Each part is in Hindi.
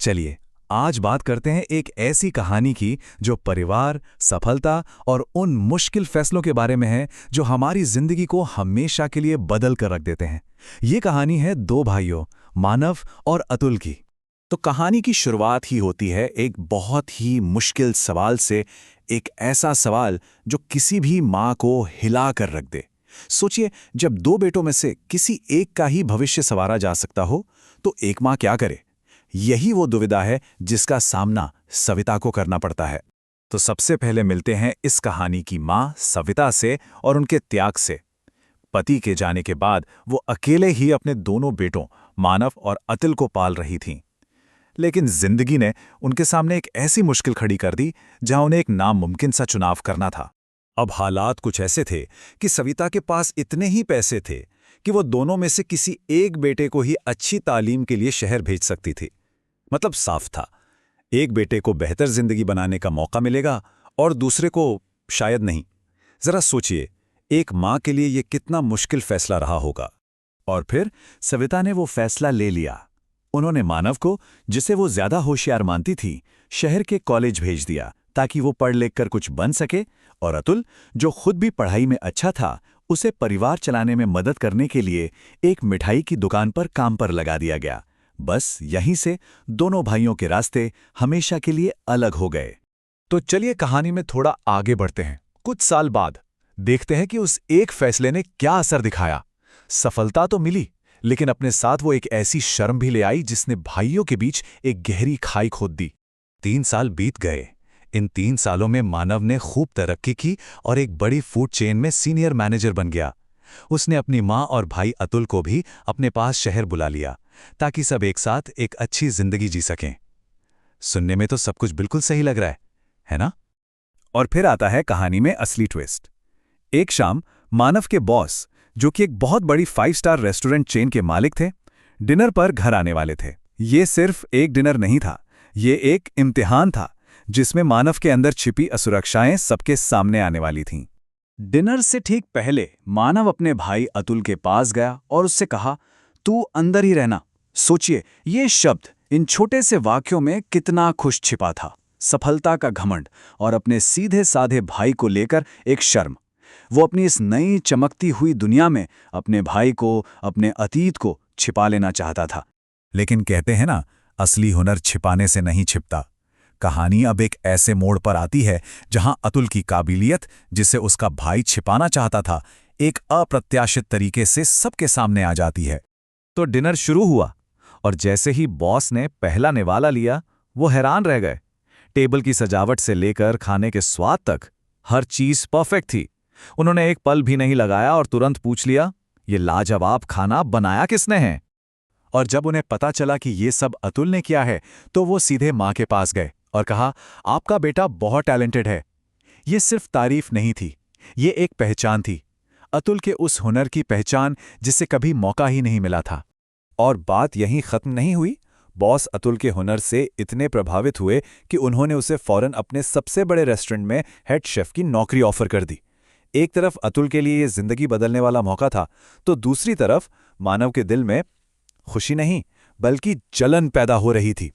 चलिए आज बात करते हैं एक ऐसी कहानी की जो परिवार, सफलता और उन मुश्किल फैसलों के बारे में है जो हमारी जिंदगी को हमेशा के लिए बदल कर रख देते हैं। ये कहानी है दो भाइयों, मानव और अतुल की। तो कहानी की शुरुआत ही होती है एक बहुत ही मुश्किल सवाल से, एक ऐसा सवाल जो किसी भी माँ को हिला कर रख दे। सोचिए, जब दो बेटों में से किसी एक का ही भविष्य संवारा जा सकता हो तो एक माँ क्या करे। यही वो दुविधा है जिसका सामना सविता को करना पड़ता है। तो सबसे पहले मिलते हैं इस कहानी की माँ सविता से और उनके त्याग से। पति के जाने के बाद वो अकेले ही अपने दोनों बेटों मानव और अतुल को पाल रही थीं। लेकिन जिंदगी ने उनके सामने एक ऐसी मुश्किल खड़ी कर दी जहां उन्हें एक नामुमकिन सा चुनाव करना था। अब हालात कुछ ऐसे थे कि सविता के पास इतने ही पैसे थे कि वो दोनों में से किसी एक बेटे को ही अच्छी तालीम के लिए शहर भेज सकती थी। मतलब साफ था, एक बेटे को बेहतर जिंदगी बनाने का मौका मिलेगा और दूसरे को शायद नहीं। जरा सोचिए, एक मां के लिए यह कितना मुश्किल फैसला रहा होगा। और फिर सविता ने वो फैसला ले लिया। उन्होंने मानव को, जिसे वो ज्यादा होशियार मानती थी, शहर के कॉलेज भेज दिया ताकि वो पढ़ लिख कर कुछ बन सके, और अतुल, जो खुद भी पढ़ाई में अच्छा था, उसे परिवार चलाने में मदद करने के लिए एक मिठाई की दुकान पर काम पर लगा दिया गया। बस यहीं से दोनों भाइयों के रास्ते हमेशा के लिए अलग हो गए। तो चलिए कहानी में थोड़ा आगे बढ़ते हैं। कुछ साल बाद देखते हैं कि उस एक फैसले ने क्या असर दिखाया। सफलता तो मिली, लेकिन अपने साथ वो एक ऐसी शर्म भी ले आई जिसने भाइयों के बीच एक गहरी खाई खोद दी। 3 साल बीत गए। इन 3 सालों में मानव ने खूब तरक्की की और एक बड़ी फूड चेन में सीनियर मैनेजर बन गया। उसने अपनी माँ और भाई अतुल को भी अपने पास शहर बुला लिया ताकि सब एक साथ एक अच्छी जिंदगी जी सकें। सुनने में तो सब कुछ बिल्कुल सही लग रहा है ना? और फिर आता है कहानी में असली ट्विस्ट। एक शाम मानव के बॉस, जो कि एक बहुत बड़ी 5 स्टार रेस्टोरेंट चेन के मालिक थे, डिनर पर घर आने वाले थे। ये सिर्फ एक डिनर नहीं था, ये एक इम्तिहान था जिसमें मानव के अंदर छिपी असुरक्षाएं सबके सामने आने वाली थीं। डिनर से ठीक पहले मानव अपने भाई अतुल के पास गया और उससे कहा, तू अंदर ही रहना। सोचिए, ये शब्द इन छोटे से वाक्यों में कितना खुश छिपा था। सफलता का घमंड और अपने सीधे साधे भाई को लेकर एक शर्म। वो अपनी इस नई चमकती हुई दुनिया में अपने भाई को, अपने अतीत को छिपा लेना चाहता था। लेकिन कहते हैं ना, असली हुनर छिपाने से नहीं छिपता। कहानी अब एक ऐसे मोड़ पर आती है जहां अतुल की काबिलियत, जिसे उसका भाई छिपाना चाहता था, एक अप्रत्याशित तरीके से सबके सामने आ जाती है। तो डिनर शुरू हुआ और जैसे ही बॉस ने पहला निवाला लिया, वो हैरान रह गए। टेबल की सजावट से लेकर खाने के स्वाद तक हर चीज परफेक्ट थी। उन्होंने एक पल भी नहीं लगाया और तुरंत पूछ लिया, ये लाजवाब खाना बनाया किसने है? और जब उन्हें पता चला कि ये सब अतुल ने किया है, तो वो सीधे मां के पास गए और कहा, आपका बेटा बहुत टैलेंटेड है। ये सिर्फ तारीफ नहीं थी, ये एक पहचान थी, अतुल के उस हुनर की पहचान जिसे कभी मौका ही नहीं मिला था। और बात यहीं खत्म नहीं हुई। बॉस अतुल के हुनर से इतने प्रभावित हुए कि उन्होंने उसे फौरन अपने सबसे बड़े रेस्टोरेंट में हेड शेफ की नौकरी ऑफर कर दी। एक तरफ अतुल के लिए ये जिंदगी बदलने वाला मौका था, तो दूसरी तरफ मानव के दिल में खुशी नहीं बल्कि जलन पैदा हो रही थी।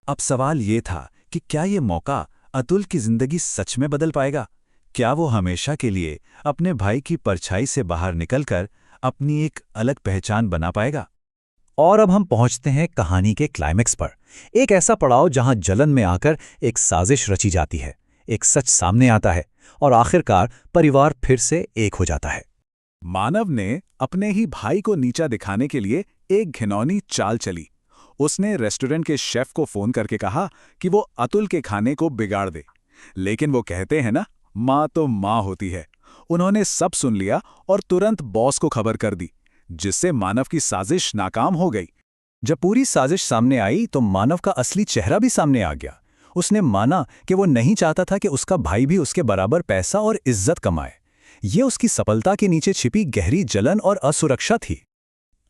अब सवाल ये था कि क्या ये मौका अतुल की जिंदगी सच में बदल पाएगा? क्या वो हमेशा के लिए अपने भाई की परछाई से बाहर निकलकर अपनी एक अलग पहचान बना पाएगा? और अब हम पहुंचते हैं कहानी के क्लाइमेक्स पर, एक ऐसा पड़ाव जहां जलन में आकर एक साजिश रची जाती है, एक सच सामने आता है और आखिरकार परिवार फिर से एक हो जाता है। मानव ने अपने ही भाई को नीचा दिखाने के लिए एक घिनौनी चाल चली। उसने रेस्टोरेंट के शेफ को फोन करके कहा कि वो अतुल के खाने को बिगाड़ दे। लेकिन वो कहते हैं ना, माँ तो माँ होती है। उन्होंने सब सुन लिया और तुरंत बॉस को खबर कर दी, जिससे मानव की साजिश नाकाम हो गई। जब पूरी साजिश सामने आई तो मानव का असली चेहरा भी सामने आ गया। उसने माना कि वो नहीं चाहता था कि उसका भाई भी उसके बराबर पैसा और इज्जत कमाए। ये उसकी सफलता के नीचे छिपी गहरी जलन और असुरक्षा थी।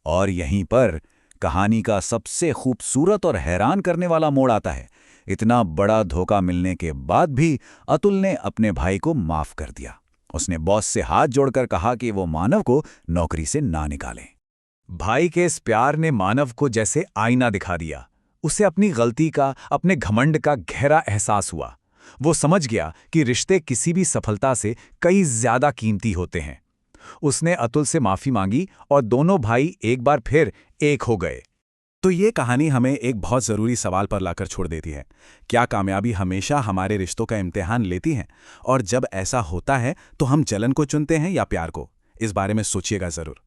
और यहीं पर कहानी का सबसे खूबसूरत और हैरान करने वाला मोड़ आता है। इतना बड़ा धोखा मिलने के बाद भी अतुल ने अपने भाई को माफ कर दिया। उसने बॉस से हाथ जोड़कर कहा कि वो मानव को नौकरी से ना निकालें। भाई के इस प्यार ने मानव को जैसे आईना दिखा दिया। उसे अपनी गलती का, अपने घमंड का गहरा एहसास हुआ। वो समझ गया कि रिश्ते किसी भी सफलता से कई ज्यादा कीमती होते हैं। उसने अतुल से माफी मांगी और दोनों भाई एक बार फिर एक हो गए। तो ये कहानी हमें एक बहुत ज़रूरी सवाल पर लाकर छोड़ देती है। क्या कामयाबी हमेशा हमारे रिश्तों का इम्तिहान लेती है? और जब ऐसा होता है तो हम जलन को चुनते हैं या प्यार को? इस बारे में सोचिएगा ज़रूर।